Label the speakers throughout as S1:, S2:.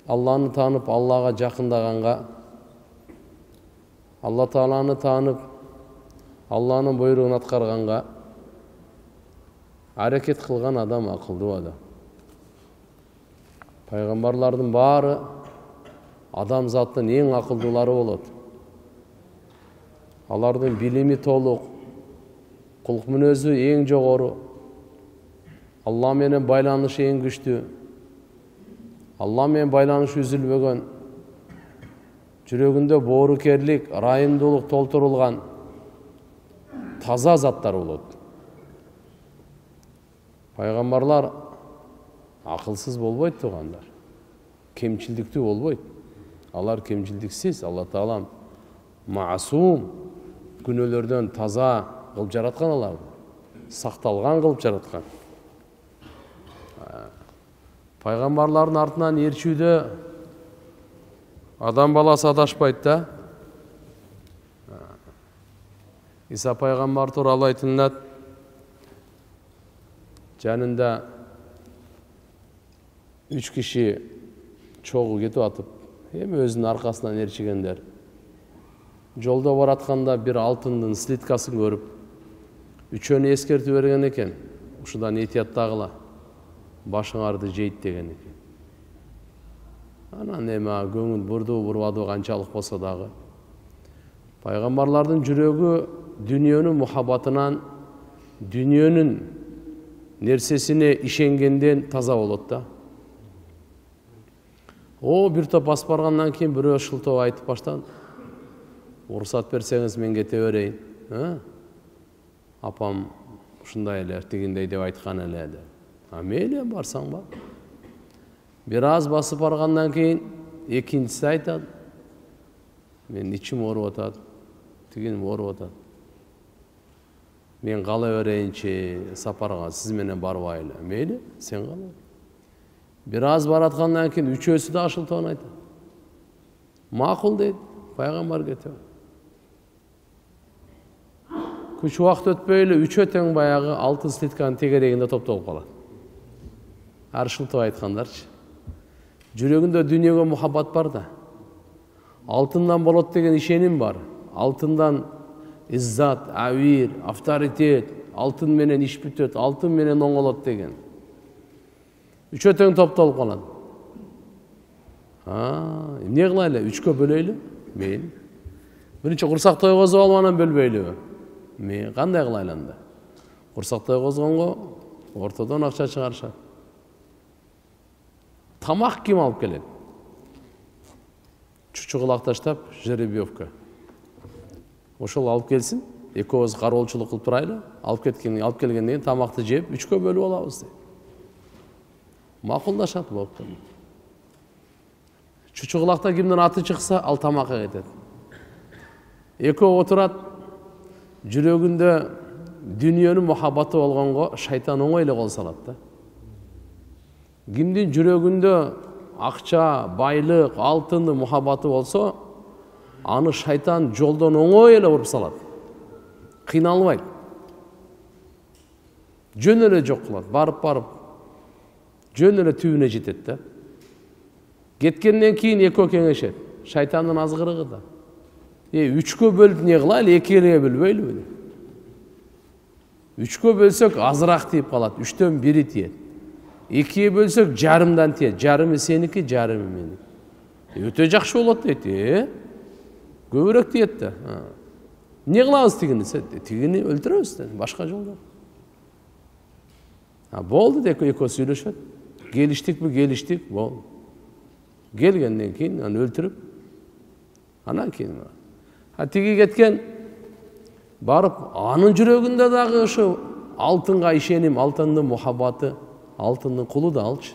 S1: Allah'ını tanıp Allah'a жақындағанға, Allah Taala'ны tanıp Allah'ın buyruğunu atkarğanға hareket kılgan adam akıllı adam. Peygamberlerin bari adam zattın en akıldıları болады. Алардын билими толук, кулк мүнөзү эң жогору, Алла менен байланышы эң күчтүү, Алла менен байланышы үзүлбөгөн, жүрөгүндө боорукерлик, ырайымдуулук толтурулган таза заттар болот. Пайгамбарлар акылсыз болбойт тугандар, кемчилдиктүү болбойт. Алар кемчилдиксиз, Алла Таалам маасум, күнөөлөрдөн таза кылып жараткан аларды, сакталган кылып жараткан. Пайгамбарлардын артынан ээрчүүдө адам баласы адашпайт да. Иса пайгамбар тууралуу айтылат, жанында 3 киши чогуу кетип атып, эми өзүнүн аркасынан ээрчигендер. Жолда баратканда бир алтындын слиткасын көрүп, үчөөнү эскертип берген экен. Ушудан этияттагыла, башыңарды жейт деген экен. Анан эми көңүл бурду, бурбаду канчалык болсо дагы. Пайгамбарлардын жүрөгү дүйнөнүн мухаббатынан, дүйнөнүн нерсесине ишенгенден таза болот да. Бир топ басып баргандан кийин бирөө шылтоо айтып баштады. Уруксат берсеңиз мен кете берейин. Апам ушундай эле, тигиндей деп айткан эле деп. Мейли барсаң бар. Бир аз басып баргандан кийин экинчиси айтат. Мен ичим ооруп атат, тигиним ооруп атат. Мен кала берейинчи сапарга, сиз менен барбайлы. Мейли, сен кала. Бир аз бараткандан кийин үчөөсү да шылтоон айтат. Макул дейт, пайгамбар кетип. Күч убакыт өтпөй эле үчөө тең баягы алтын слитканын тегерегинде топтолуп калат. Ар шылтоо айткандарчы. Жүрөгүндө дүйнөгө мухаббат бар да. Алтындан болот деген ишеним бар. Алтындан иззат, авир, авторитет, алтын менен иш бүтөт, алтын менен оңолот деген. Үчөө тең топтолуп калат. Эмне кылайлы? Үчкө бөлөйлү? Мейли. Биринчи курсак тойгозуп алып анан бөлбөйлүбү? Мен кандай кылайлы анда? Курсак тойгозгонго ортодон акча чыгарышат. Тамак ким алып келет? Чучугулак таштап, жеребьевка. Ошол алып келсин, экөөбүз кароолчулук кылып турайлы, алып келгенден кийин тамакты жеп, үчкө бөлүп алабыз дейт. Макулдашат болупту. Чучугулакта кимдин аты чыкса, ал тамакка кетет. Экөө отурат, жүрөгүндө дүйнөнүн мухаббаты болгонго шайтан оңой эле кол салат да. Кимдин жүрөгүндө акча, байлык, алтындын мухаббаты болсо, аны шайтан жолдон оңой эле уруп салат. Кыйналбайт. Жөн эле жок кылат, барып, жөн эле түбүнө жетет да. Кеткенден кийин экөө кеңешет. Шайтандын азгырыгы да. Үчкө бөлүп не кылайлы, экиге бөлбөйлүбү? Үчкө бөлсөк азыраак тийип калат, 3/1 тиет. Экиге бөлсөк жарымдан тиет. Жарымы сеники, жарымы меники. Өтө жакшы болот дейт. Көбүрөөк тиет да. Не кылабыз тигини? Тигини өлтүрөбүз да, башка жолдо. Болду деп экөө сүйлөшөт. Келиштик, болду. Келгенден кийин аны өлтүрүп, анан кийин тиги кеткен барып, анын жүрөгүндө дагы ошо алтынга ишеним, алтындын мухаббаты, алтындын кулу да алчы.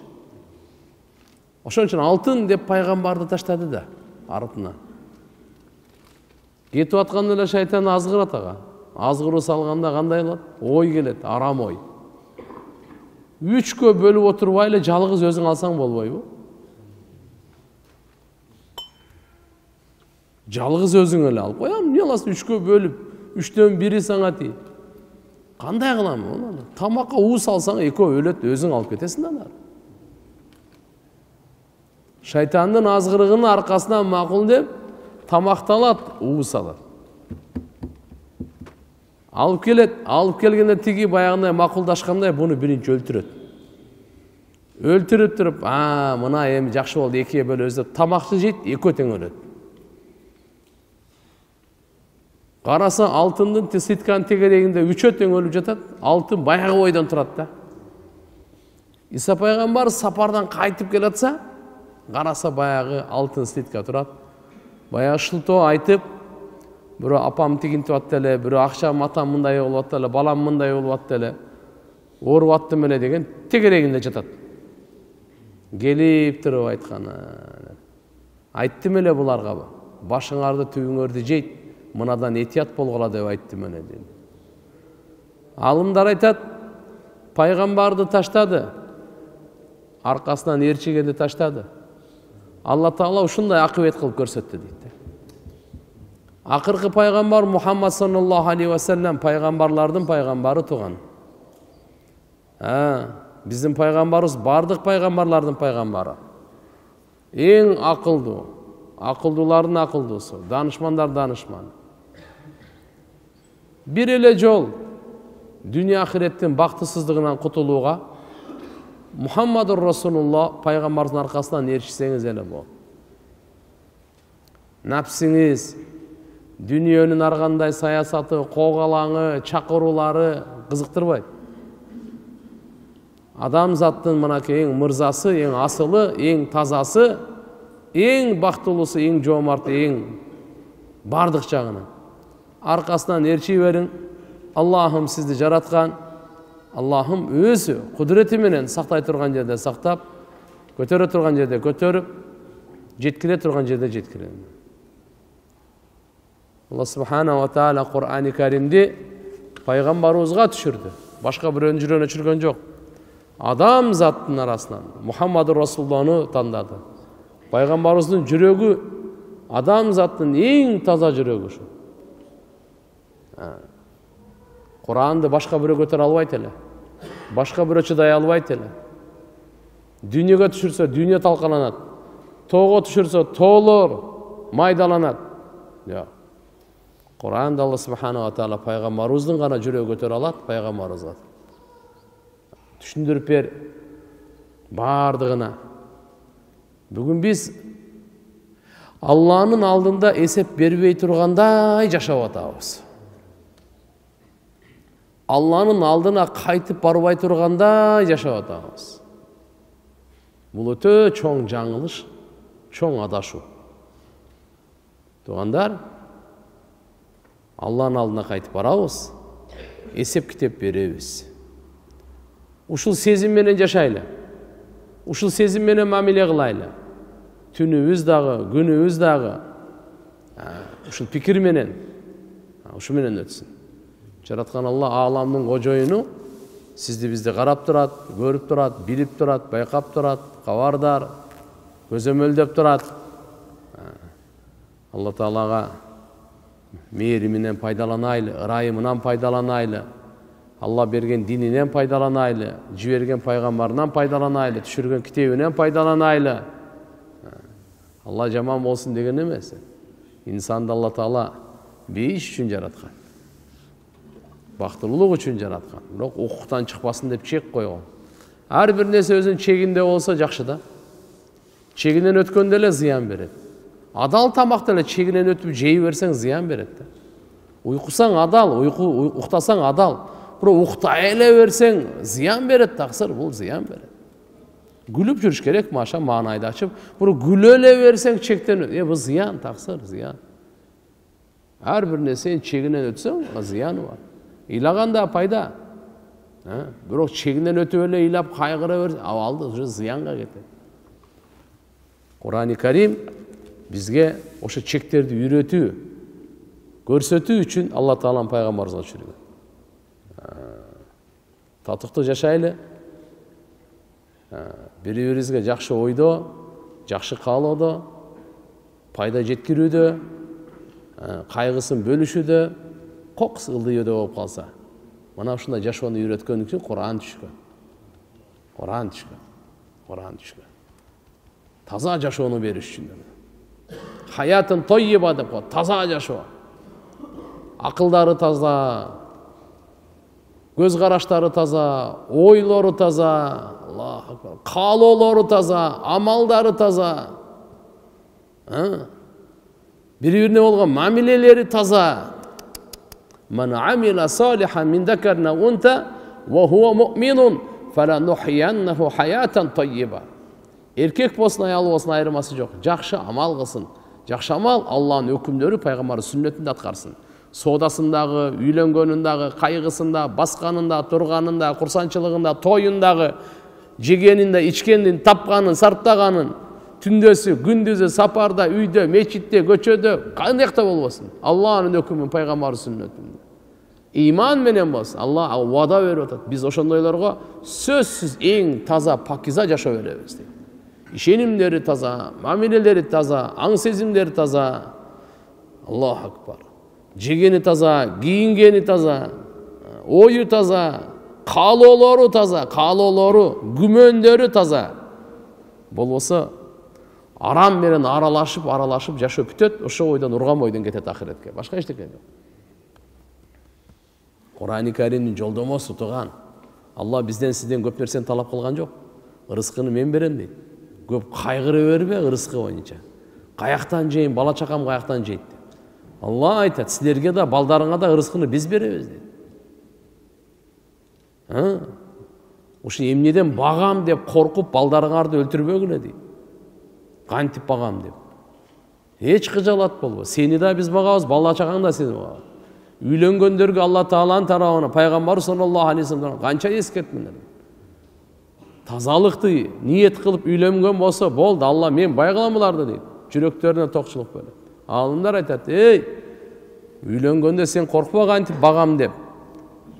S1: Ошон үчүн алтын деп пайгамбарды таштады да артына. Кетип атканда эле шайтан азгырат ага. Азгыруу салганда кандай болот? Ой келет, арам ой. Үчкө бөлүп отурбайлы жалгыз өзүң алсаң болбойбу? Жалгыз өзүң эле алып коям, эмне аласың? Үчкө бөлүп, 3/1 саңа тий. Кандай кылам аны? Тамакка уу салсаң экөө өлөт, өзүң алып кетесиң да. Шайтандын азгырыгынын аркасынан макул деп тамакты алат, уус алат. Алып келет, алып келгенде тиги баягындай макулдашкандай буну биринчи өлтүрөт. Өлтүрүп туруп, мына эми жакшы болду, экиге бөлөбүз деп тамакты жейт, экөө тең өлөт. Караса алтындын слитканын тегерегинде үчөө тең өлүп жатат, алтын баягы бойдон турат да. Иса пайгамбар сапардан кайтып келатса, караса баягы алтын слитка турат. Баягы шылтоо айтып, бирөө апам тигинтип атты эле, бирөө акчам атам мындай болуп атты эле, балам мындай болуп атты эле, ооруп аттым эле деген тегерегинде жатат. Келип туруп айткан. Айттым эле буларга, башыңарды түбүңөрдү жейт, мынадан этият болгула деп айттым эле дейт. Алымдар айтат, пайгамбарды таштады, аркасынан ээрчигенди таштады. Алла Таала ушундай акыбет кылып көрсөттү дейт. Акыркы пайгамбар Мухаммад саллаллаху алейхи ва саллям пайгамбарлардын пайгамбары туган. Биздин пайгамбарыбыз бардык пайгамбарлардын пайгамбары. Эң акылдуу, акылдуулардын акылдуусу, данышмандар данышманы. Бир эле жол дүйнө ахиреттин бактысыздыгынан кутулууга Мухаммадур Расулулла пайгамбардын аркасынан ээрчисеңиз эле болот. Напсиңиз, дүйнөнүн ар кандай саясаты, когалаңы, чакыруулары кызыктырбайт. Адамзаттын мынакей эң мырзасы, эң асылы, эң тазасы, эң бактылуусу, эң жоомарты, эң бардык жагынан аркасынан ээрчи бериң. Аллахым сизди жараткан, Аллахым өзү кудурети менен сактай турган жерде сактап, көтөрө турган жерде көтөрүп, жеткире турган жерде жеткирет. Алла субхана ва таала Кур'ани Каримди пайгамбарыбызга түшүрдү. Башка бирөөнүн жүрөгүнө түшүргөн жок. Адам заттын арасынан Мухаммадур Расулуллахны тандады. Пайгамбарыбыздын жүрөгү адам заттын эң таза жүрөгү ушу. Куранды башка бирөө көтөрө албайт эле. Башка бирөө чыдай албайт эле. Дүйнөгө түшүрсө дүйнө талкаланат. Тоого түшүрсө тоолор майдаланат. Жок. Куранда Алла субхана ва таала пайгамбарыбыздын гана жүрөгү көтөрө алат, пайгамбарыбызга. Түшүндүрүп бер бардыгына. Бүгүн биз Алланын алдында эсеп бербей тургандай жашап атабыз. Алланын алдына кайтып барбай тургандай жашап атабыз. Бул өтө чоң жаңылыш, чоң адашуу. Туугандар, Алланын алдына кайтып барабыз, эсеп китеп беребиз. Ушул сезим менен жашайлы. Ушул сезим менен мамиле кылайлы. Түнүбүз дагы, күнүбүз дагы ушул пикир менен, ушу менен өтсүн. Жараткан Алла ааламдын кожоюну сизди бизди карап турат, көрүп турат, билип турат, байкап турат, кабардар, көзөмөлдөп турат. Алла Таалага мээриминен пайдаланайлы, ырайымынан пайдаланайлы, Алла берген дининен пайдаланайлы, жиберген пайгамбарынан пайдаланайлы, түшүргөн китебинен пайдаланайлы. Алла жаман болсун деген эмес. Инсанды Алла Таала бейиш үчүн жараткан. Бактылуулук үчүн жараткан. Бирок укуктан чыкпасын деп чек койгон. Ар бир нерсе өзүнүн чегинде болсо жакшы да. Чегинен өткөндө эле зыян берет. Адал тамакты эле чегинен өтүп жей берсең зыян берет да. Уйкусаң адал, уктасаң адал. Бирок уктай эле берсең зыян берет, таксыр, бул зыян берет. Гүлүп жүрүш керек, маша маанайды ачып, бирок күлө эле берсең чектен, бул зыян, таксыр, зыян. Ар бир нерсенин чегинен өтсөң, зыяны бар. Ыйлаганда пайда. Бирок чегинен өтүп эле ыйлап кайгыра берсең, абалды уже зыянга кетет. Кур'ани Карим бизге ошо чектерди үйрөтүү, көрсөтүү үчүн Алла Тааланын пайгамбарыбызга түшүргөн. Татыктуу жашайлы. Бири-бирибизге жакшы ойдо, жакшы каалоодо, пайда жеткирүүдө, кайгысын бөлүшүүдө, кокс ылдыйөөдө болуп калса, мына ушундай жашоону үйрөткөн үчүн Кур'ан түшкөн. Кур'ан түшкөн. таза жашоону бериш үчүн. Хаятын тоййиба деп коет, таза жашоо. Акылдары таза, көз караштары таза, ойлору таза, Аллаху акбар, каалоолору таза, амалдары таза. Бири-бирине болгон мамилелери таза. Ман амила салихан мин закарин ау унса ва хуа муъминун фаланухияннаху хаятан тоййиба. Эркек болсун, аял болсун айырмасы жок. Жакшы амал кылсын. Жакшы амал Аллахтын өкүмдөрү, пайгамбардын сүннөтүндө аткарсын. Соодасындагы, үйлөнгөнүндагы, кайгысында, басканында, турганында, курсанчылыгында, тоюндагы, жегенинде, ичкенин, тапканын, сарптаганын, түндөсү, күндүзү, сапарда, үйдө, мечитте, көчөдө, кандайда болбосун. Аллахтын өкүмү, пайгамбардын сүннөтүндө. Иман менен болсун. Аллах вада берип атат. Биз ошондойлорго сөзсүз эң таза, пакиза жашоо беребиз дейт. İşenimleri taza, mamileleri taza, aң сезимleri taza. Allahu akbar. Жегени таза, кийингени таза, ою таза, каалоолору таза, каалоолору, күмөндөрү таза. Болбосо арам менен аралашып жашоо бүтөт, ошо ойдон урган бойдон кетет ахиретке. Башка эчтеке жок. Кур'ан-ы Каримдин жолдомосу туган. Алла бизден сизден көп нерсени талап кылган жок. Рызкыны мен берем дейт. Көп кайгыры бербе рызкы боюнча. Каяктан жейин, бала чакам каяктан жейт. Алла айтат, силерге да, балдарыңа да рызкыны биз беребиз дейт. Ушун эмнеден багам деп коркуп, балдарыңарды өлтүрбөгүлө дейт. Кантип багам деп. Эч кыжалат болбо. Сени да биз багабыз, бала чакаң да сени багат. Үйлөнгөндөргө Алла Тааланын тарабынан пайгамбар саллаллаху алейхи вассалам канча эскертмелер. Тазалыкты ниет кылып үйлөнгөн болсо болду, Алла мен бай кылам буларды дейт. Жүрөктөрүнө токчулук берет. Алымдар айтат, үйлөнгөндө сен коркпа кантип багам деп.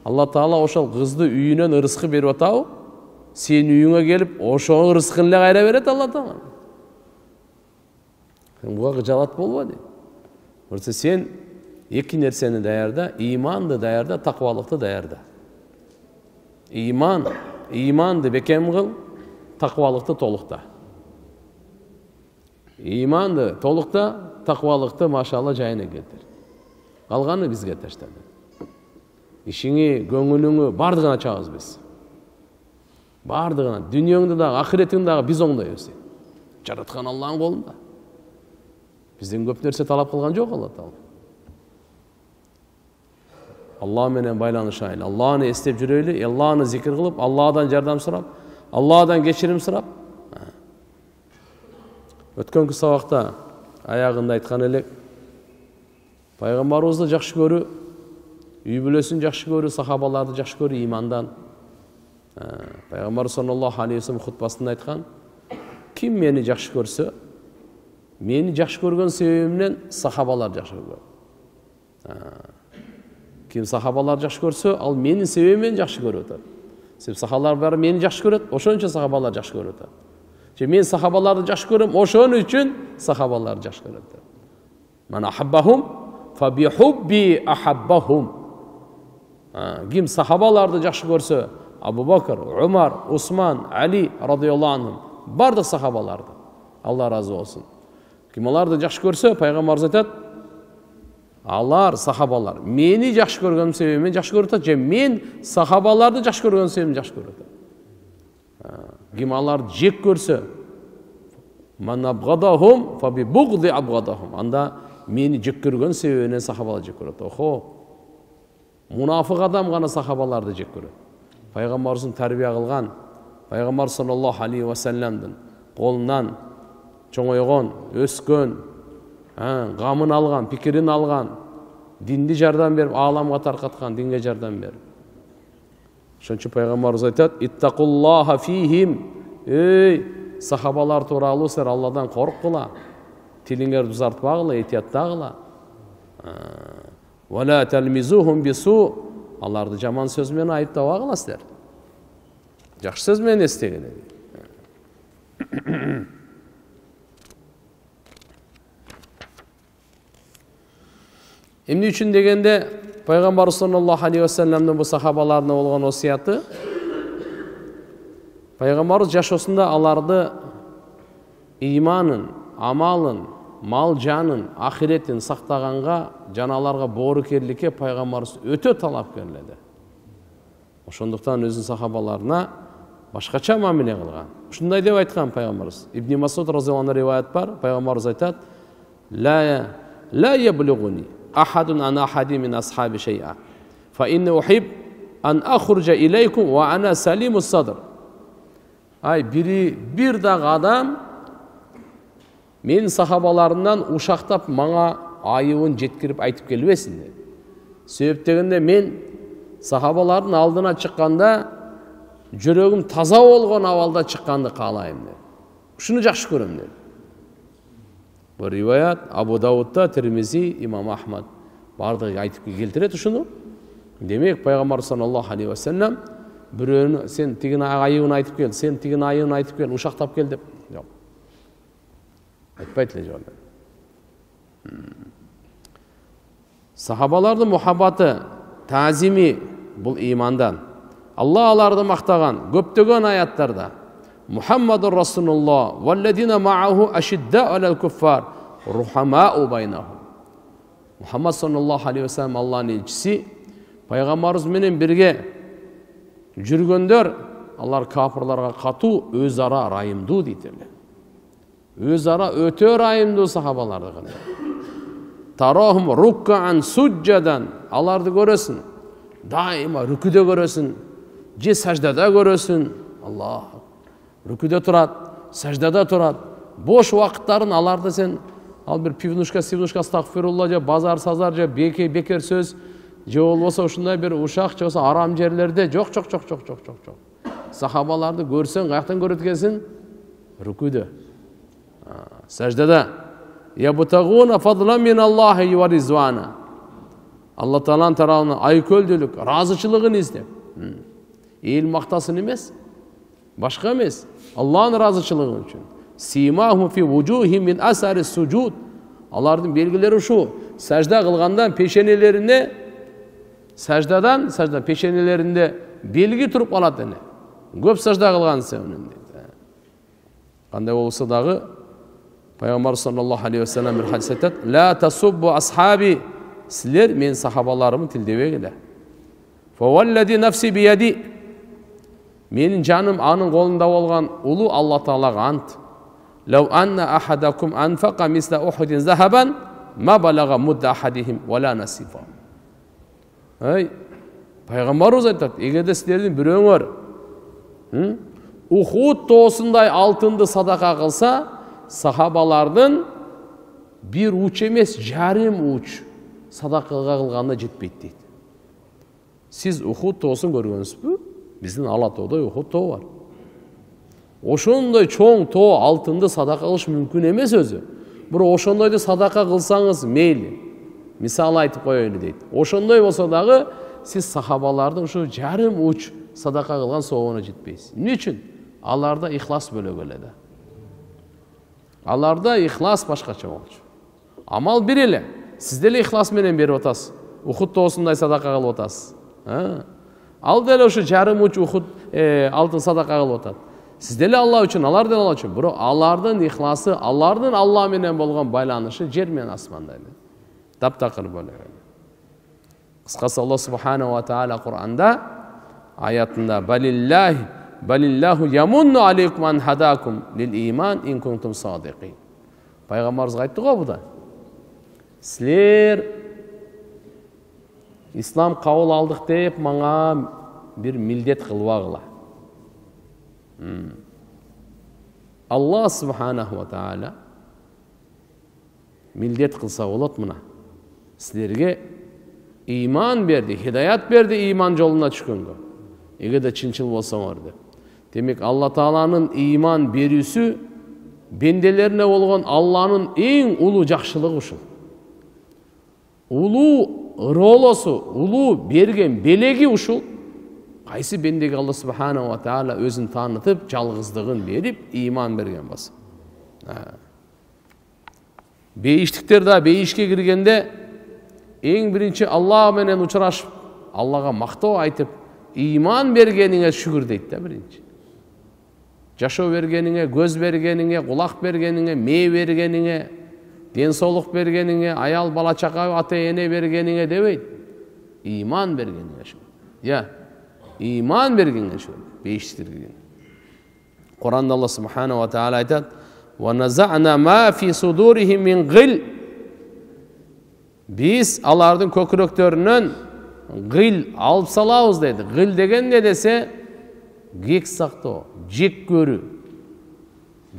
S1: Алла Таала ошол кызды үйүнөн ырыскы берип атабы? Сен үйүңө келип, ошо ырыскын эле кайра берет Алла Таала. Буга кыжалат болбо дейт. Болсо сен эки нерсени даярда, иманды даярда, таквалыкты даярда. Иманды бекем кыл, таквалыкты толукта. Иманды толукта, таквалыкты машалла жайына келтир. Калганы бизге таштады. Ишиңи, көңүлүңү бардыгына чабыз биз. Бардыгына, дүйнөңдү дагы, ахиретиңди дагы биз оңдойбуз. Жараткан Аллахтын колунда. Бизден көп нерсе талап кылган жок Алла Таала. Алла менен байланышайлы, Алланы эстеп жүрөйлү, Алланы зикир кылып, Алладан жардам сурап, Алладан кечирим сурап. Өткөнкү сабакта аягында айткан элек, пайгамбарыбызды жакшы көрүү, үй бүлөсүн жакшы көрүү, сахабаларды жакшы көрүү имандан. Пайгамбар саллаллаху алейхи вассалам хутбасында айткан, ким мени жакшы көрсө, мени жакшы көргөн себебимден сахабалар жакшы көргөн. Ким сахабалар жакшы көрсө, ал менин себебимден жакшы көрүп атат. Себеп сахабалар баары мени жакшы көрөт, ошон үчүн сахабалар жакшы көрүп атат. Же мен сахабаларды жакшы көрөм, ошон үчүн сахабалар жакшы көрөт. Ман ахаббахум фа би хубби ахаббахум. Ким сахабаларды жакшы көрсө, Абу Бакр, Умар, Усман, Али радиаллаху анхум, бардык сахабаларды. Алла разы болсун. Ким аларды жакшы көрсө, пайгамбарыбыз айтат, алар сахабалар мени жакшы көргөн себебимден жакшы көрүп атат, же мен сахабаларды жакшы көргөн себебимден жакшы көрүп атат. Ким аларды жек көрсө, ман абгадахум фа би бугди абгадахум. Анда мени жек көргөн себебинен сахабалар жек көрөт. Охо. Мунафык адам гана сахабаларды жек көрөт. Пайгамбарыбыздын тарбия кылган, пайгамбар саллаллаху алейхи вассаламдын колунан чоңойгон, өскөн, гамын алган, пикирин алган, динди жардам берип, ааламга таркаткан, динге жардам берип. Ошон үчүн пайгамбарыбыз айтат, иттакуллаха фихим. Сахабалар тууралуу силер Алладан корккула, тилиңерди узартпагыла, этияттагыла. Вала талмизухум бису. Аларды жаман сөз менен айыптабагыла силер. Жакшы сөз менен эстегиле. Эмне үчүн дегенде, пайгамбар саллаллаху алейхи вассаламдын бу сахабаларына болгон осуяты, пайгамбарыбыз жашоосунда аларды иманын, амалын, мал жанын, ахиретін сақтағанға, жаналарға боорукерликке пайгамбарыбыз өтө талапкерлер edi. Ошондуктан өзүнүн сахабаларына башкача мамиле кылган. Ушундай деп айткан пайгамбарыбыз. Ибн Масуд разияллаху анху риваят бар. Пайгамбарыбыз айтат: "Ла яблугуни ахадун ан ахади мин асхаби шай'a. Fa inni uhib an akhruja ilaykum wa ana salimus sadr." Ай, bir дагы адам мен сахабаларымдан ушактап мага айыбын жеткирип айтып келбесин dedi. Себеп дегенде мен сахабалардын алдына чыкканда жүрөгүм таза болгон абалда чыкканды каалайм dedi. Ушуну жакшы көрөм dedi. Бул риваят Абу Даудда, Тирмизи, Имам Ахмад бардыгы айтып келтирет ушуну. Демек пайгамбар саллаллаху алейхи ва саллям бирөөнү сен тигин айыбын айтып кел, сен тигин айыбын айтып кел, ушактап кел деп жок. Айтпайт эле жок. Сахабалардын мухаббаты, таазими бул имандан. Алла аларды мактаган көптөгөн аяттарда Мухаммадур Расулуллах валладина мааху ашидда алал куффар рухамау байнахум. Мухаммад саллаллаху алейхи ва саллям Аллахнын элчиси, пайгамбарыбыз менен бирге жүргөндөр, алар кафирларга катуу, өз ара райымдуу дейтирлер. Өз ара өтө райымдуу сахабаларды. Тарахум руккан суджадан, аларды көрөсүн, дайыма рүкүдө көрөсүн, же саждада көрөсүн. Аллах, рүкүдө турат, саждада турат. Бош убакыттарын аларды сен ал бир пивнушка, сивнушка, астагфирулла же базар сазар же бекер сөз же болбосо ушундай бир ушак же болсо арам жерлерде жок. Сахабаларды көрсөң каяктан көрөт экенсиң? Рүкүдө, саждада. Ябтагуна фадлан миналлахи ва ризвана. Алла Тааланын тарабынан айкөлдүлүк, разычылыгын издеп. Эл мактасын эмес, башка эмес, Алланын разычылыгы үчүн. Симахум фи вужухи мин асари суджуд. Алардын белгилери ушу. Сажда кылгандан пешенелерине, саждадан пешенелеринде белги туруп калат эне. Көп сажда кылган себебинен. Кандай болсо дагы Пайгамбар саллаллаху алейхи ва саллям бир хадис айтат: "Ла тасуббу асхаби", силер мен сахабаларымды тилдебегиле. "Фа валлади нафси бияди", менин жаным анын колунда болгон улуу Алла Таалага ант. "Лау анна ахадакум анфаqa мисла ухудин захабан ма балага мудда ахадихим вала насифа". Ай, пайгамбарыбыз айтат, эгерде силердин бирөөңөр Ухуд тоосундай алтынды садака кылса, сахабалардын бир уч эмес, жарым уч садакага кылганда жетпейт дейт. Сиз Ухуд тоосун көргөнсүзбү? Биздин Ала тоодой Ухуд тоо бар. Ошондой чоң тоо алтынды садака кылыш мүмкүн эмес өзү. Бирок ошондойду садака кылсаңыз мейли. Мисал айтып коелу дейт. Ошондой болсо дагы сиз сахабалардын ушу жарым уч садака кылган соогуна жетпейсиз. Эмне үчүн? Аларда ихлас бөлөк эле да. Аларда ихлас башкача болчу. Амал бир эле. Сиз деле ихлас менен берип атасыз. Ухуд тоосундай садака кылып атасыз. Ал деле ушу жарым уч Ухуд алтын садака кылып атат. Сиз деле Алла үчүн, алар деле Алла үчүн. Бирок алардын ихласы, алардын Алла менен болгон байланышы жер менен асмандай эле. Таптакыр бөлөк. Кыскасы Алла субханаху ва таала Кур'анда аятында балиллаху ямунну алейкум ан хадакум лил иман ин кунтум садиқин. Пайгамбарыбыз айтты го буда. Силер ислам кабыл алдык деп мага бир милдет кылбагыла. Алла субханаху ва таала милдет кылса болот мына. Силерге иман берди, хидаят берди иман жолуна түшкөнгө. Эгерде чынчыл болсоңор деп. Демек Алла Тааланын иман берүүсү бенделерине болгон Алланын эң улуу жакшылыгы ушул. Улуу ролосу, улуу берген белеги ушул. Кайсы бендеге Алла субханаху ва таала өзүн таанытып, жалгыздыгын берип, иман берген болсо. Бейиштиктер да бейишке киргенде эң биринчи Алла менен учурашып, Аллага мактоо айтып, иман бергениңе шүгүр дейт да биринчи. жашоо бергениңе, көз бергениңе, кулак бергениңе, мээ бергениңе, денсаулык бергениңе, аял бала чака, ата эне бергениңе дебейт. Иман бергениңе шу. Иман бергениңе шу. Бейиштирген. Куранда Аллах субханаху ва тааля айтат: "Ва назана ма фи судурихим мин гил". Biz алардын көкүрөктөрүнөн гил алып салабыз дейт. Гил деген не десе, кек сактоо, жек көрүү,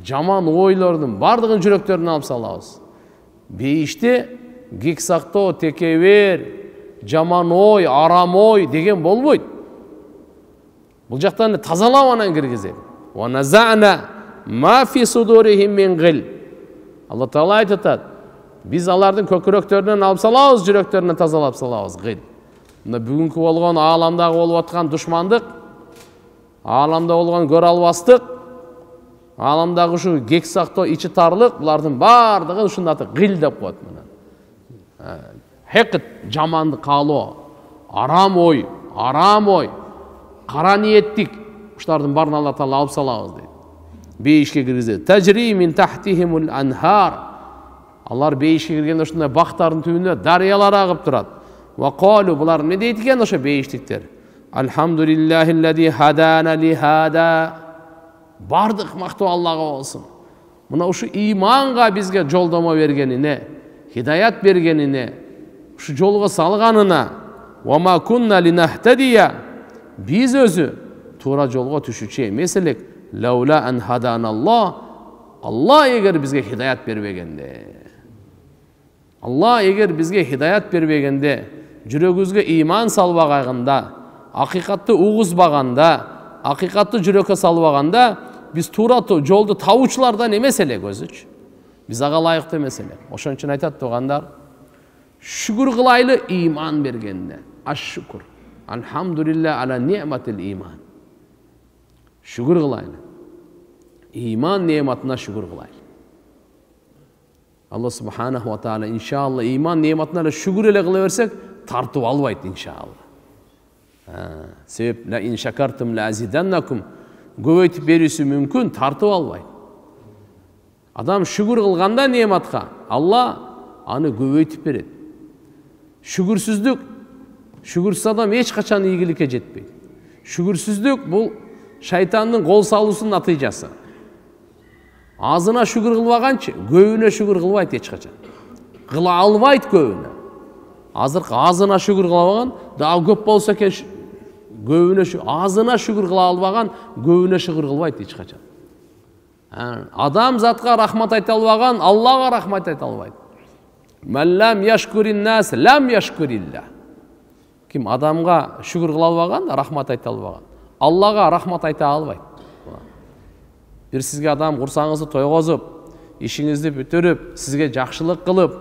S1: жаман ойлордун бардыгын жүрөктөрүнөн алып салабыз. Бейиште кек сактоо, текебер, жаман ой, арам ой деген болбойт. Бул жактан тазалап анан киргизет. Ва назана ма фи судурихим мин гил. Алла Таала айтат: biz алардын көкүрөктөрүнөн алып салабыз, жүрөктөрүнөн тазалап салабыз. Гил. Мына бүгүнкү болгон ааламдагы болуп аткан душмандык, ааламда болгон көрө албастык, ааламдагы ушу кек сактоо, ичи тарлык, булардын бардыгы ушундай гил деп коет мына. Хекит, жамандык каалоо, арам ой, кара ниеттик, ушулардын баарын Алла Таала алып салабыз дейт. Бейишке киргизет. Тажри мин тахтихимул анхар. Алар бейишке киргенде ушундай бактардын түбүнө дарыялар агып турат. Ва қалу, булар не дейт экен ошо бейиштиктер? Алхамдулиллахиллади хадана ли хада. Бардык мактоо Аллага болсун. Мына ушу иманга бизге жолдомо бергенине, хидаят бергенине, ушу жолго салганына, ва ма кунна линахтадия. Биз өзү туура жолго түшүчү эмес элек. Лаула ан хаданаллах. Алла эгер бизге хидаят бербегенде, Алла эгер бизге хидаят бербегенде, жүрөгүбүзгө иман салбаганда, акыйкатты угузбаганда, акыйкатты жүрөккө салбаганда, биз туура жолду табуучулардан эмес элек өзүчү. Биз ага ылайыктуу эмес элек. Ошон үчүн айтат туугандар, шүгүр кылайлы иман бергенде. Аш-шүкүр. Алхамдулилlah ала ниъматил иман. Шүгүр кылайлы. Иман неъматына шүгүр кылайлы. Алла субханаху ва тааля иншалла иман неъматына шүгүр эле кыла берсек, тартып албайт иншалла. Себеп ла ин шакартум ла азиданнакум, көбөйтүп берүүсү мүмкүн, тартып албайт. Адам шүгүр кылганда неъматка, Алла аны көбөйтүп берет. Шүгүрсүз адам эч качан ийгиликке жетпейт. Шүгүрсүздүк бул шайтандын кол салуусунун натыйжасы. Азына шүгүр кылбаганчы, көбүнө шүгүр кылбайт эч качан. Кыла албайт көбүнө. Азыркы азына шүгүр кылбаган, дагы көп болсо экен көбүнө азына шүгүр кыла албаган, көбүнө шүгүр кылбайт эч качан. Адам затка рахмат айта албаган, Аллага рахмат айта албайт. Маллам яшкурин нас лам яшкурилла. Ким адамга шүгүр кыла албаган, рахмат айта албаган, Аллага рахмат айта албайт. Бир сизге адам курсаңызды тойгозуп, ишиңизди бүтүрүп, сизге жакшылык кылып,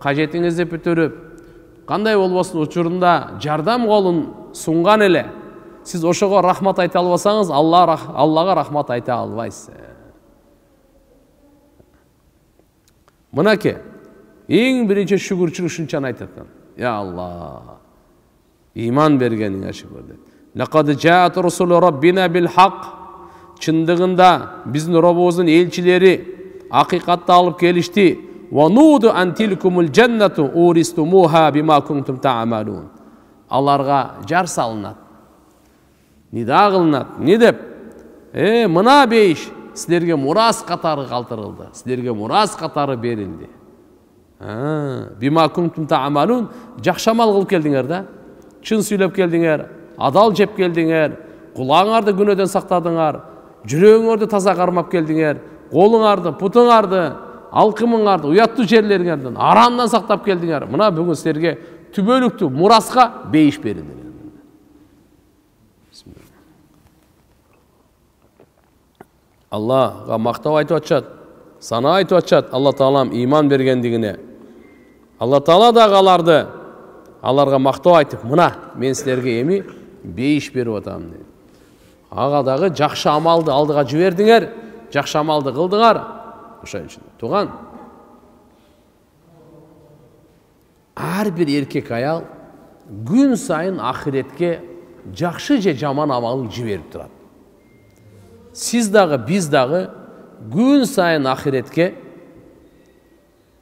S1: кажетиңизди бүтүрүп, кандай болбосун учурунда жардам колун сунган эле, сиз ошого рахмат айта албасаңыз, Аллага рахмат айта албайсыз. Мынаке, эң биринчи шүгүрчү ушунчаны айтат. Я Алла, иман бергениңе шүгүр дейт. Лакад жаат русулу раббина бил хак. Чындыгында биздин Робубуздун элчилери акыйкатты алып келишти. Ва нуду антилкумул джаннату уристумуха бима кунтум та'малун. Аларга жар салынат. Нида кылынат. Не деп? Мына бейиш силерге мурас катары калтырылды. Силерге мурас катары берилди. Бима кунтум та'малун. Жакшы амал кылып келдиңер да. Чын сүйлөп келдиңер, адал жеп келдиңер, кулагыңарды күнөөдөн сактадыңар, жүрөгүңөрдү таза кармап келдиңер, колуңарды, путуңарды, алкымыңарды, уяттуу жерлериңерден, арамдан сактап келдиңер. Мына бүгүн силерге түбөлүктүү мураска бейиш берилди. Аллага мактап айтып атышат, сана айтып атышат Алла Таалам иман бергендигине. Алла Таала дагы аларга мактоо айтып, мына мен силерге эми бейиш берип атам дейт. Ага дагы жакшы амалды алдыга жибердиңер, жакшы амалды кылдыңар. Ошон үчүн туган, ар бир эркек аял күн сайын ахиретке жакшы же жаман амалын жиберип турат. сиз дагы биз дагы күн сайын ахиретке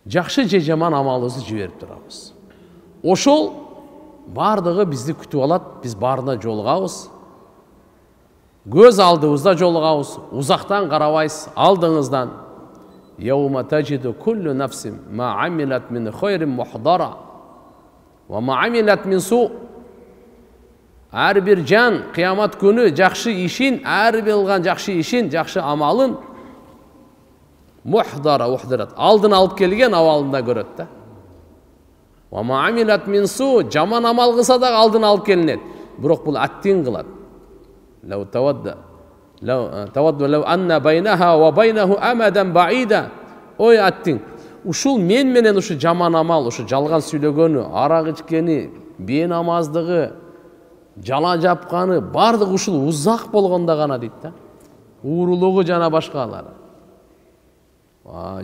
S1: жакшы же жаман амалыбызды жиберип турабыз. Ошол бардыгы бизди күтүп алат, биз баарына жолугабыз. Көз алдыбызда жолугабыз, узактан карабайсыз, алдыңыздан. Yawma tajidu kullu nafsin ma amilat min khayrin muhdara wa ma amilat min su. Her bir can kıyamet günü jakşı işin, her bir kılgan jakşı işin, jakşı amalın muhdarat aldın alıp kelgen avalında göröt da. Wa ma amilat min su, jaman amal kılsa da aldın alıp kelinet. Bирок бул аттин кылат. Law tawaddu law anna baynaha wa baynahu amadan ba'ida. Oy аттин. Ушул мен менен ушу жаман амал, ушу жалган сүйлөгөнү, арак ичкени, бейнамаздыгы, жала жапканы бардыгы ушул узак болгондо гана дейт да. Уурулугу жана башкалары.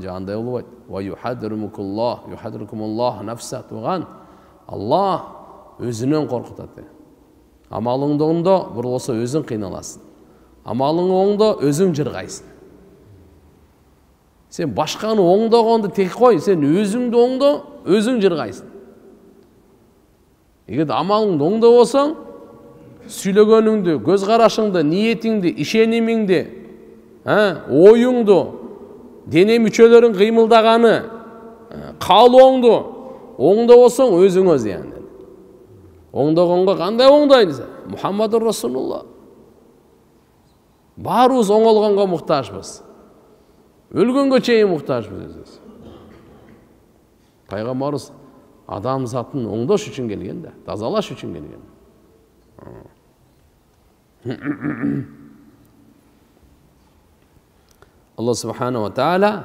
S1: Жандай болбойт. Ва yuhaddirukumullah nafsa туган. Аллах өзүнөн коркутат. Амалыңды оңдо, болбосо өзүң кыйналасың. Амалың оңдо, өзүң жыргайсың. Сен башканы оңдогонду тек кой, сен өзүңдү оңдо, өзүң жыргайсың. Эгер амалыңды оңдо болсоң, сүйлөгөнүңдү, көз карашыңды, ниетиңди, ишенимиңди, оюңду, дене мүчөлөрүң кыймылдаганы, каалооңду оңдо болсоң өзүңө зыян. Оңдогонго кандай оңдойбуз? Мухаммадур Расулулла. Баарыбыз оңолгонго муктажбыз. Өлгөнгө чейин муктажбыз. Пайгамбарыбыз адам затын оңдош үчүн келген да, тазалаш үчүн келген. Алла субханаху ва таала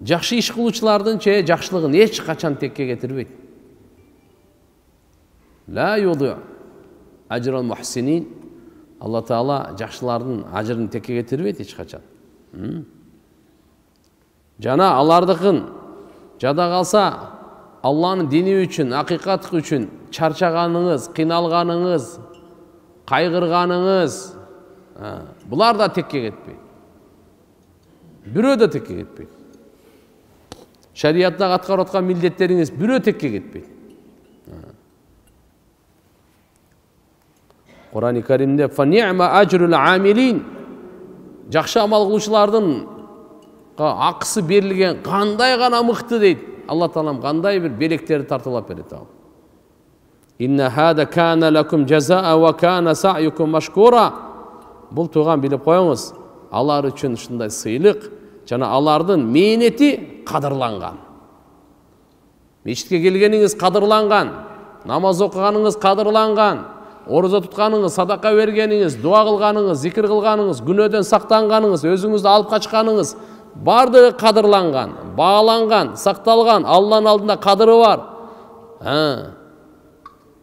S1: жакшы иш кылуучулардын жакшылыгын эч качан текке кетирбейт. La yudu ajral muhsinin. Allah Taala жакшылардын ажырын текке кетирбейт эч качан. Жана алардыкын жада калса, Алланын дини үчүн, акыйкат үчүн чарчаганыңыз, кыйналганыңыз, кайгырганыңыз, булар да текке кетпейт. Бирөө да текке кетпейт. Шариятта аткарып аткан милдеттериңиз бирөө текке кетпейт. Kur'an-ı Kerim'de فَنِعْمَ أَجْرُ الْعَامِلِينَ Жақшы амал кылуучулардын акысы берилген кандай гана мыкты дейт. Алла Таалам кандай бир белектерди тартылап берет. Инна хада кана лакум жазаа ва кана сa'юкум машкура. Бул туган билип коюңуз. Алар үчүн ушундай сыйлык жана алардын мээнети кадырланган. Мечитке келгениңиз кадырланган, намаз окуганыңыз кадырланган. Ороза тутканыңыз, садака бергениңиз, дуа кылганыңыз, зикир кылганыңыз, күнөөдөн сактанганыңыз, өзүңүздү алып качканыңыз бардыгы кадырланган, бааланган, сакталган, Алланын алдында кадыры бар.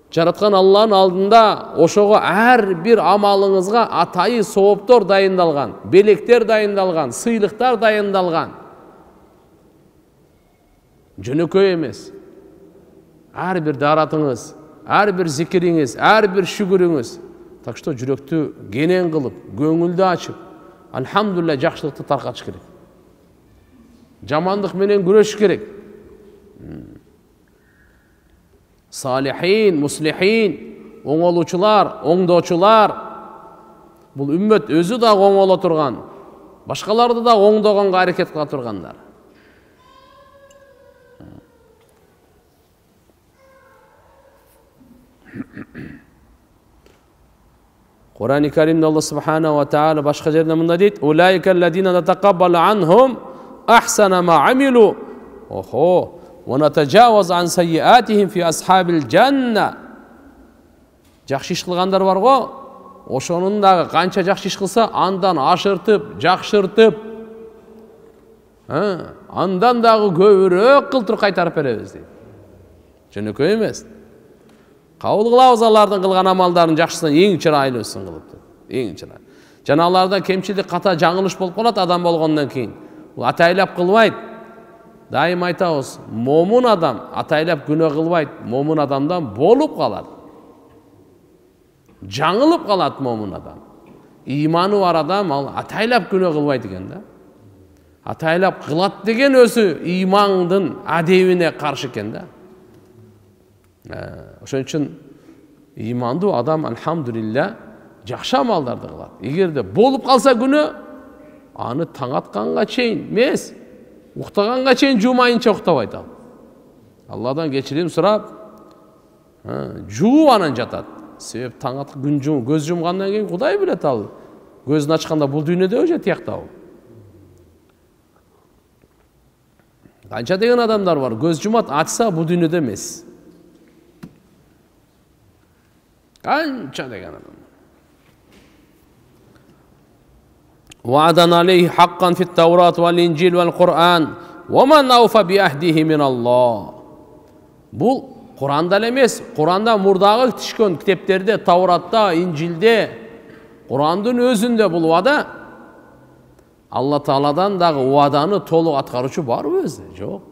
S1: Жараткан Алланын алдында ошого ар бир амалыңызга атайы сооптор дайындалган, белектер дайындалган, сыйлыктар дайындалган. Жөнөкөй эмес. Ар бир даратыңыз, ар бир зикириңиз, ар бир шүгүрүңүз. Так что жүрөктү кенен кылып, көңүлдү ачып, альхамдулилля жакшылыкты таркатыш керек. Жамандык менен күрөшүш керек. Салихин, муслихин, оңолуучулар, оңдоочулар. Бул үммөт өзү да оңоло турган, башкаларды да оңдогонго аракет кыла тургандар. Kur'an-ı Kerim'de Allah Subhanahu ve Teala başka yerinde bunda deyit: "Ulaikellezine netekabbalu anhum ahsana ma amilu." Oho, ve netecavaz an sayyiatihim fi ashabil cennet. Жакшы иш кылгандар бар го, ошонун дагы канча жакшы иш кылса, андан ашыртып, жакшыртып, андан дагы көбүрөөк кылтыр кайтарып беребиз дейт. Жөнөкөй эмес. Кабыл кылабыз алардын кылган амалдарын жакшысын эң чырайлуусын кылып. Эң чырай. Жана аларда кемчилик, ката, жаңылыш болуп калат адам болгондон кийин. Бул атайлап кылбайт. Дайым айтабыз, момун адам атайлап күнөө кылбайт, момун адамдан болуп калат. Жаңылып калат момун адам. иманы бар адам ал атайлап күнөө кылбайт экен да. Атайлап кылат деген өзү имандын адебине каршы экен да. Ошон үчүн имандуу адам алхамдулилля жакшы амалдарды кылат. Эгерде болуп калса күнөө, аны таң атканга чейин эмес, уктаганга чейин жумайынча уктабайт ал. Алладан кечирим сурап, жугуп анан жатат. Себеп таң аткан күн жумуп, көз жумгандан кийин Кудай билет ал. Көзүн ачканда бул дүйнөдө же тияктабы. Канча деген адамдар бар, көз жумат, ачса бул дүйнөдө эмес. Канча деген адам. وعدن عليه حقا في التوراة والإنجيل والقرآن ومن أوفى بعهده من الله. Бул Куранда эмес, Куранда мурдагы түшкөн китептерде, Тауратта, Инжилде, Курандын өзүндө бул убада. Алла Тааладан дагы убаданы толук аткаруучу барбы өзү? Жок.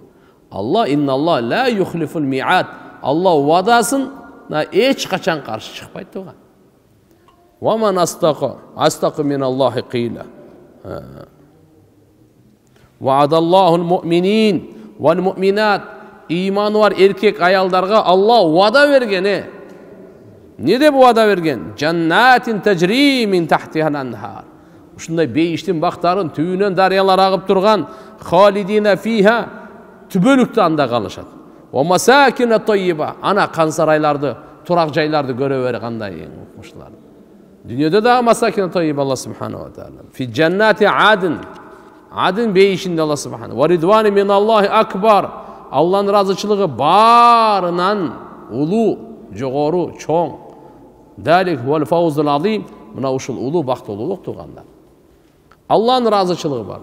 S1: Алла инналла ла юхлифул миат. Алла убадасына эч качан каршы чыкпайт туган. Ва ман астaqu миналлахи қила. Ваадаллахул муъминин вал муъминат. Иманы бар эркек аялдарга Алла уада бергени. Не деп уада берген? Жаннатин тажри мин тахтихал анхар. Ушундай бейиштин бактарын түбүнөн дарыялар агып турган, халидина фиха, түбөлүктө анда калышат. Ва масакина тайyiba. Ана кансарайларды, турак жайларды көрө бер кандай ушулар. Dünyada da masakine tayyib Allah subhanahu wa ta'ala. Fi cennati adın. Adın beyişinde Allah subhanahu. Ve ridvani minallahi akbar. Allah'ın razıçılığı barınan ulu, jogoru, çoğun. Dalik huvel fawzul azim. Buna uşul ulu baktoluluk tuğanda. Allah'ın razıçılığı var.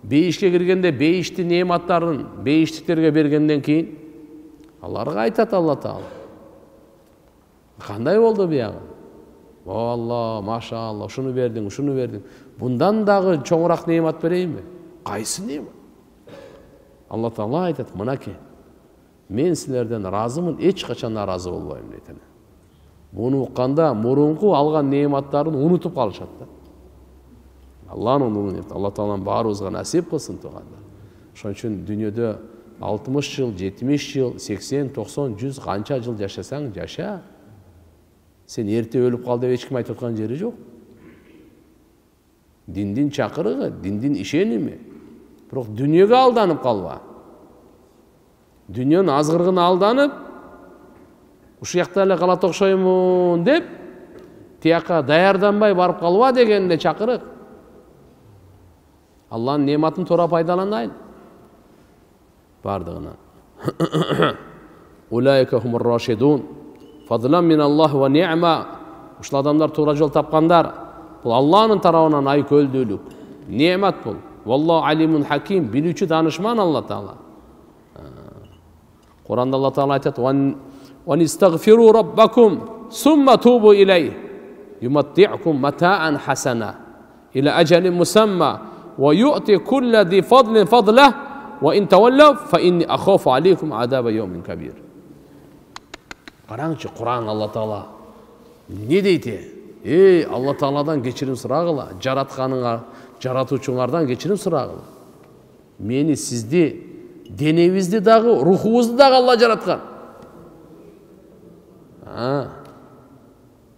S1: Beyişke girgende beyişti nimetlerin, beyiştiklerge bergenden keyin Allah'a aytat Allah Taala. Kanday oldu bu yağı? Allah, maşallah, şunu verdin, şunu verdin. Bundan dağı çoğurak nimet vereyim mi? Kaysı nimet? Allah Taala aytat, mınaki, men sizlerden razımın, hiç kaçan razı olmayayım deytene. Bunu uqqanda murunku algan nimetlerini unutup kalışat da. Allah'ın onu deyip, Allah Taala'nın barımızga nasip kılsın tuğanda. Şonun için dünyada 60 yıl, 70 yıl, 80, 90, 100 kança yıl yaşasan yaşa. Sen erте ölüp kal dep echkim aytып aткан жери жок. Диндин чакырыгы, диндин ишеними. Бирок дүнүйөгө алданып калба. Дүнүйөнүн азгырыгына алданып, ушул жакта эле калат окшоймун деп, тияка даярданбай барып калба дегенде чакырык. Алланын нематын туура пайдаланайын. Бардыгына. Улайка хумур рашидун. Fadlan min Allah ve ni'ma. Ушул адамдар туура жол тапкандар. Бул Алланын тарабынан айкөлдүүлүк. Немат бул. Валлаху алимун хаким. Билүүчү данышман Алла Таала. Куранда Алла Таала айтат: "Ва нистагфиру раббакум сумма тубу илейх. Yumatti'ukum mata'an hasana ila ajalin musamma ve yu'ti kulla zi fadlin fadlah ve in tawallaw fa inni akhafu alaykum azaba yawmin kabir." Qarаңчы, Kur'an Allah Taala ne deydi? Allah Taala'dan geçirim suragıla, jaratkanыңа, jaratуучуңардан geçirim suragıla. Meni sizdi, denebizdi dagı, ruhubuzdu dagı Allah jaratkan.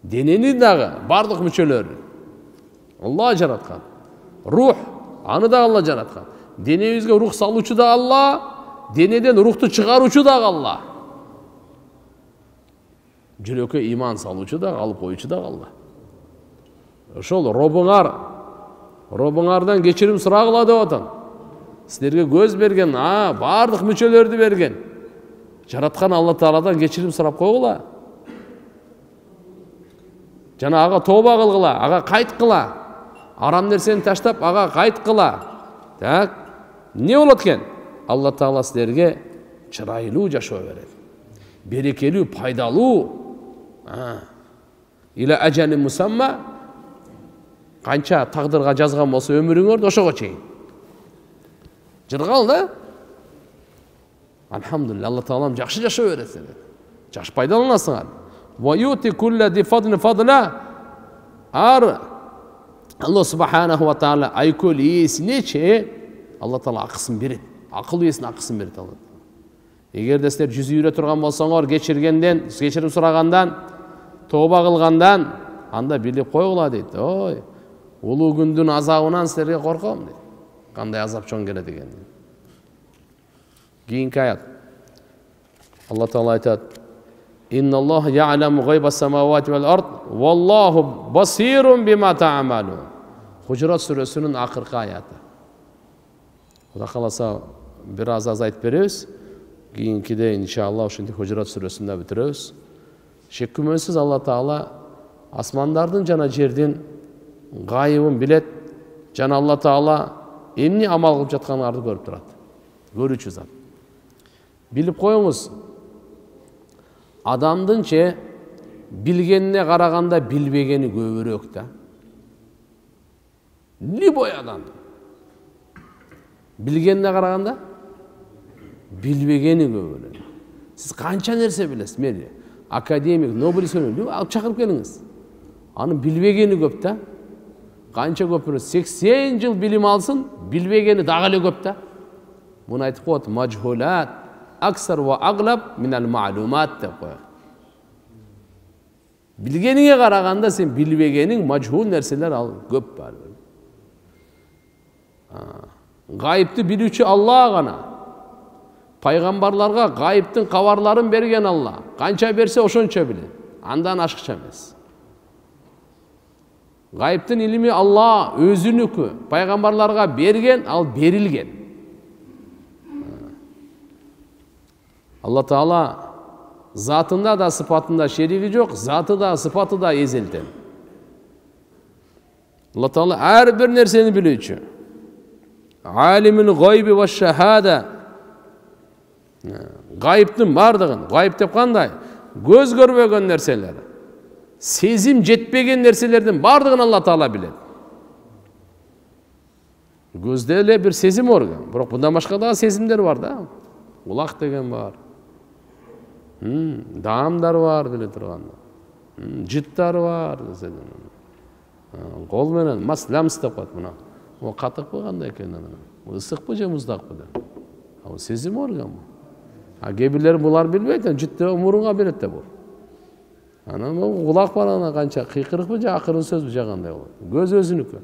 S1: Deneni dagı, bardıq müçölörü. Allah jaratkan. Ruh, anı da Allah jaratkan. Denebizge ruh saluçu da Allah, deneden ruhtu çıgaruçu da Allah. Жүрөккө иман салуучу да, алып коюучу да Allah. Ошол Робуңардан кечирим сурагыла деп атам. Силерге көз берген, бардык мүчөлөрдү берген. Жараткан Алла Тааладан кечирим сурап койгула. Жана ага тооба кылгыла, ага кайткыла. Арам нерсени таштап, ага кайткыла. Так, не болот экен? Алла Таала силерге чырайлуу жашоо берет. Берекелүү, пайдалуу. Ila ajalin musamma, kança taqdırga жазган болсо өмүрүңөрдү ошого чейин. Жыргал да? Alhamdulillah, Allah Taala'm жакшы жашоо берет силерге. Жакшы пайдаланасыңар. Wa yuti kulla zi fadlin fadla. Allah subhanahu wa taala айкөл иесіне Allah taala ақысын береді. Ақыл иесіне ақысын береді Allah. Егер де сіздер жүз үйре тұрған болсаңдар, кешірім сұрағандан, тоба қылғандан, анда біліп қойғыла дейді. Ой, ұлы күндің азабынан сіздерге қорқамын дейді. Қандай азап чоң келеді деген. Кейінгі аят. Allah taala айтады: "Инналлаха я'ламу гайба самавати вал ард, валлаху басирун бима та'малун." Хужурат сүресінің ақырғы аяты. Құда қаласа біраз айтып береміз. Кейінкіде иншалла ошентип Хужурат сүресінде бітіреміз. Шек күмәнсіз Алла Таала асмандардың жана жерден гайыбын билет. Жана Алла Таала эмне амал кылып жатканыңарды көрүп турат. Көрүүчү зат. Билип коюңуз. Адамдын билгенине караганда билбегени көбүрөөк да. Любой адам. Билгенине караганда билбегени көбүрөөк. Сиз канча нерсе билесиз? Мейли академик, Нобель алып чакырып келиңиз. Анын билбегени көп да. Канча көп билет? 80 жыл билим алсын, билбегени дагы эле көп да. Муну айтып коет, мажхулат аксар ва аглаб минал маалумат деп коет. Билгениңе караганда сен билбегениң мажхул нерселер ал көп бар. Гайыпты билүүчү Алла гана. Пайгамбарларга гайыптын кабарларын берген Алла. Канча берсе ошончо билет. Андан ашыкча эмес. Гайыптын илими Алла өзүнүкү. Пайгамбарларга берген, ал берилген. Алла Таала затында да сыпатында шериги жок, заты да сыпаты да эзелтен. Алла Таала ар бир нерсени билүүчү. Алимул гайби ва шахада. Гайыптын бардыгын, гайып деп кандай? Көз көрбөгөн нерселер. Сезим жетпеген нерселердин бардыгын Алла Таала билет. Көздө эле бир сезим орган, бирок мындан башка да сезимдер бар да. Кулак деген бар. Даамдар бар биле турганда. Жыттар бар десең. Кол менен маслямс деп коет мына. О катыкпы кандай экен ана? Ысыкпы же муздакпы деп. Ал сезим орган. Кээ бирлер булар билбейт, жытты мурунга берет да бул. Анан кулак бар ана канча кыйкырыкпы же акырын сөзбү же кандай болот. Көз өзүнүкү.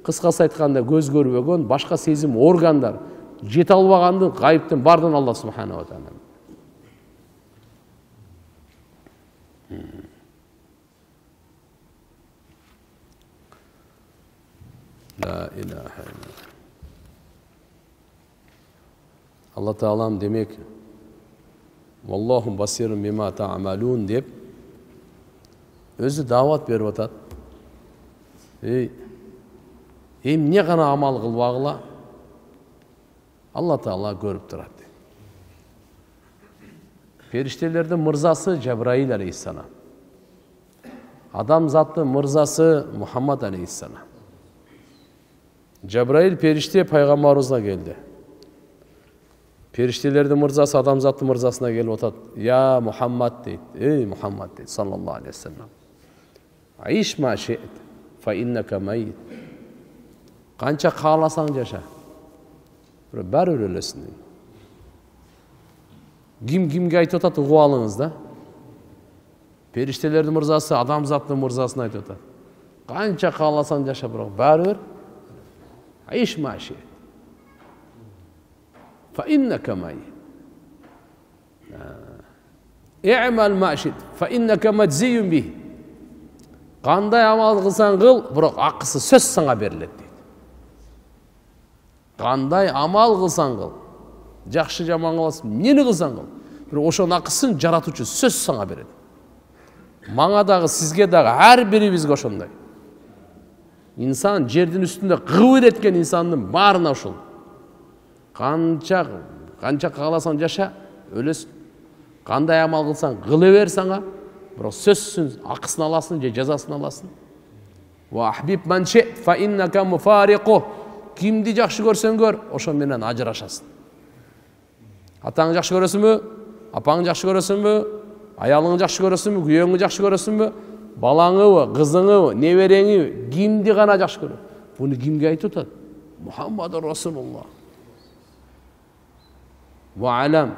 S1: Кыскасы айтканда көз көрбөгөн башка сезим органдар жете албагандын гайыптын бардын Алла субханаху ва таала. La ilahe illallah. Allah Taala'm demek Vallahu basirun bima ta'malun dep özü davat berip atat. Эмне гана амал кылбагыла Алла Таала көрүп турат. Периштелердин мырзасы Жабраил алейхиссалам. Адам заттын мырзасы Мухаммад алейхиссалам. Жабраил периште пайгамбарыбызга келди. Периштелердин мырзасы адам заттын мырзасына келип атат. Я Мухаммад дейт. Эй Мухаммад дейт саллаллаху алейхи ва саллям. Аиш ма ши'т фа иннака майт. Канча кааласаң жаша. Баары өлөсүң. Кимге айтып атат угуп алыңыз да. Периштелердин мырзасы адам заттын мырзасына айтып атат. Канча кааласаң жаша, бирок баары Аиш ма ши'т фа иннака майт. I'mal ма ши'т фа иннака маджзиюн бих. Кандай амал кылсаң кыл, бирок акысы сөз сага берилет дейт. Кандай амал кылсаң кыл, жакшы жаман кыласың, эмнени кылсаң кыл, бирок ошонун акысын жаратуучу сөз сага берет. Мага дагы, сизге дагы, ар бирибизге ошондой. Инсан жердин үстүндө кыбыр эткен инсандын баарына ушул. Канча кааласаң жаша, өлөсүң. Кандай амал кылсаң кыла бер сага, бирок сөзсүн акысын аласың же жазасын аласың. Ва ахбиб ман ши'т фа иннака муфариқу. Кимди жакшы көрсөң көр, ошо менен ажырашасың. Атаңды жакшы көрөсүңбү? Апаңды жакшы көрөсүңбү? Аялыңды жакшы көрөсүңбү? Күйөөңдү жакшы көрөсүңбү? балаңыбы, кызыңыбы, небереңиби, кимди гана жакшы көрөт? Буну кимге айтып атат? Мухаммаду Расулуллах. Ва алам,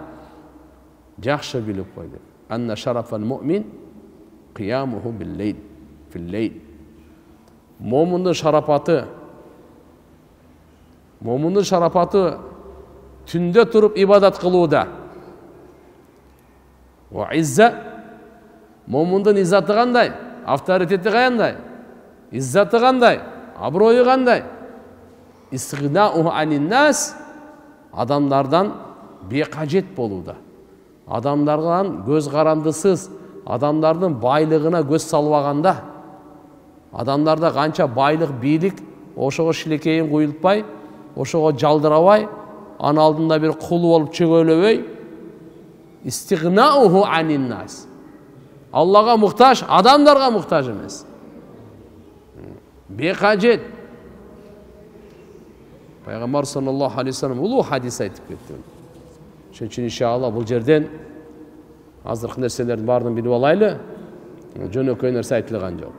S1: жакшы билип кой деп. Анна шарафал муъмин қиямуху фил-лейл. Момундун шарапаты түндө туруп ибадат кылууда. Ва изза, момундун иззаты кандай? Авторитети кандай? Иззаты кандай? Аброю кандай? Истигнауху анин-нас, адамдардан бекажет болууда. Адамдардан көз карандысыз, адамдардын байлыгына көз салбаганда, адамдарда канча байлык, бийлик, ошого шилекейин куюлтпай, ошого жалдырабай, анын алдында бир кул болуп чөгөлөбөй, истигнауху анин-нас. Аллага муктаж, адамдарга муктаж эмес. Бекажет. Пайгамбар саллаллаху алейхи ва саллям улуу хадис айтып кетти. Ошон үчүн иншалла бул жерден азыркы нерселердин баарын билип алайлы. Жөнөкөй нерсе айтылган жок.